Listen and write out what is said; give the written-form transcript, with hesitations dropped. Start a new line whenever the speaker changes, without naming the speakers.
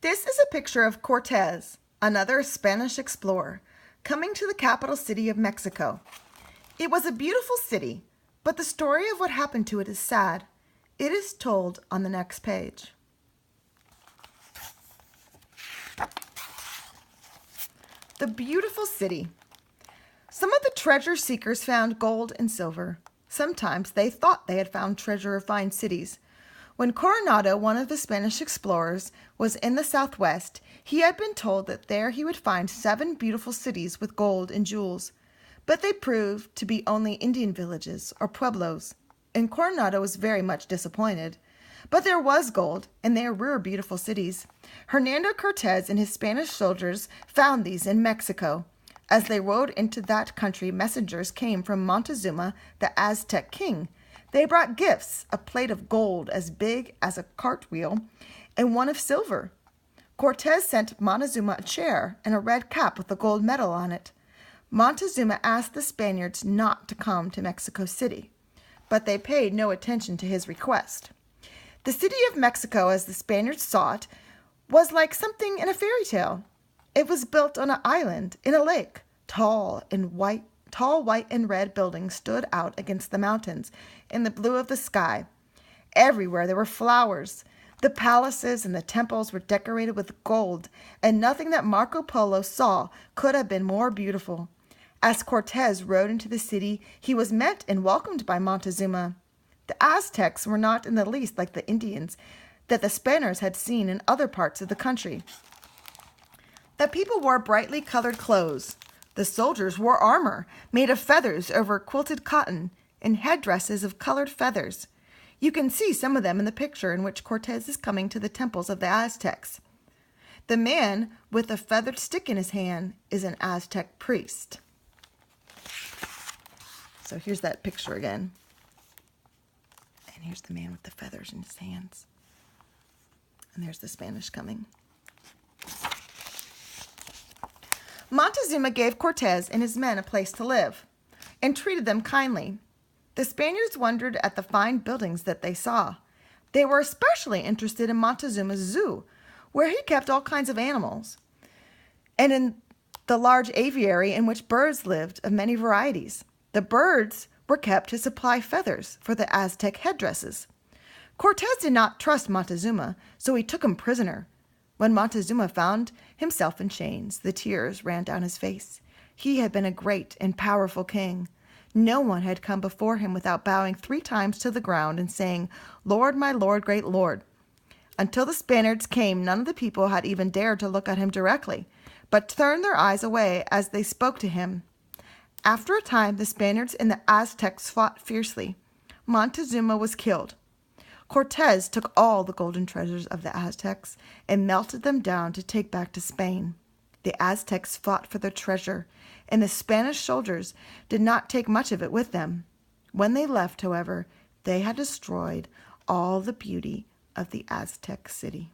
This is a picture of Cortez, another Spanish explorer, coming to the capital city of Mexico. It was a beautiful city, but the story of what happened to it is sad. It is told on the next page. The beautiful city. Some of the treasure seekers found gold and silver. Sometimes they thought they had found treasure of fine cities. When Coronado, one of the Spanish explorers, was in the southwest, he had been told that there he would find 7 beautiful cities with gold and jewels. But they proved to be only Indian villages or pueblos, and Coronado was very much disappointed. But there was gold, and there were beautiful cities. Hernando Cortez and his Spanish soldiers found these in Mexico. As they rode into that country, messengers came from Montezuma, the Aztec king. They brought gifts, a plate of gold as big as a cartwheel, and one of silver. Cortez sent Montezuma a chair and a red cap with a gold medal on it. Montezuma asked the Spaniards not to come to Mexico City, but they paid no attention to his request. The city of Mexico, as the Spaniards saw it, was like something in a fairy tale. It was built on an island in a lake. Tall white and red buildings stood out against the mountains in the blue of the sky. Everywhere there were flowers. The palaces and the temples were decorated with gold, and nothing that Marco Polo saw could have been more beautiful. As Cortez rode into the city, he was met and welcomed by Montezuma. The Aztecs were not in the least like the Indians that the Spaniards had seen in other parts of the country. The people wore brightly colored clothes. The soldiers wore armor made of feathers over quilted cotton and headdresses of colored feathers. You can see some of them in the picture in which Cortez is coming to the temples of the Aztecs. The man with a feathered stick in his hand is an Aztec priest. So here's that picture again. And here's the man with the feathers in his hands. And there's the Spanish coming. Montezuma gave Cortez and his men a place to live and treated them kindly. The Spaniards wondered at the fine buildings that they saw. They were especially interested in Montezuma's zoo, where he kept all kinds of animals, and in the large aviary in which birds lived of many varieties. The birds were kept to supply feathers for the Aztec headdresses. Cortez did not trust Montezuma, so he took him prisoner. When Montezuma found himself in chains, the tears ran down his face. He had been a great and powerful king. No one had come before him without bowing 3 times to the ground and saying, "Lord, my Lord, great Lord." Until the Spaniards came, none of the people had even dared to look at him directly, but turned their eyes away as they spoke to him. After a time, the Spaniards and the Aztecs fought fiercely. Montezuma was killed. Cortez took all the golden treasures of the Aztecs and melted them down to take back to Spain. The Aztecs fought for their treasure, and the Spanish soldiers did not take much of it with them. When they left, however, they had destroyed all the beauty of the Aztec city.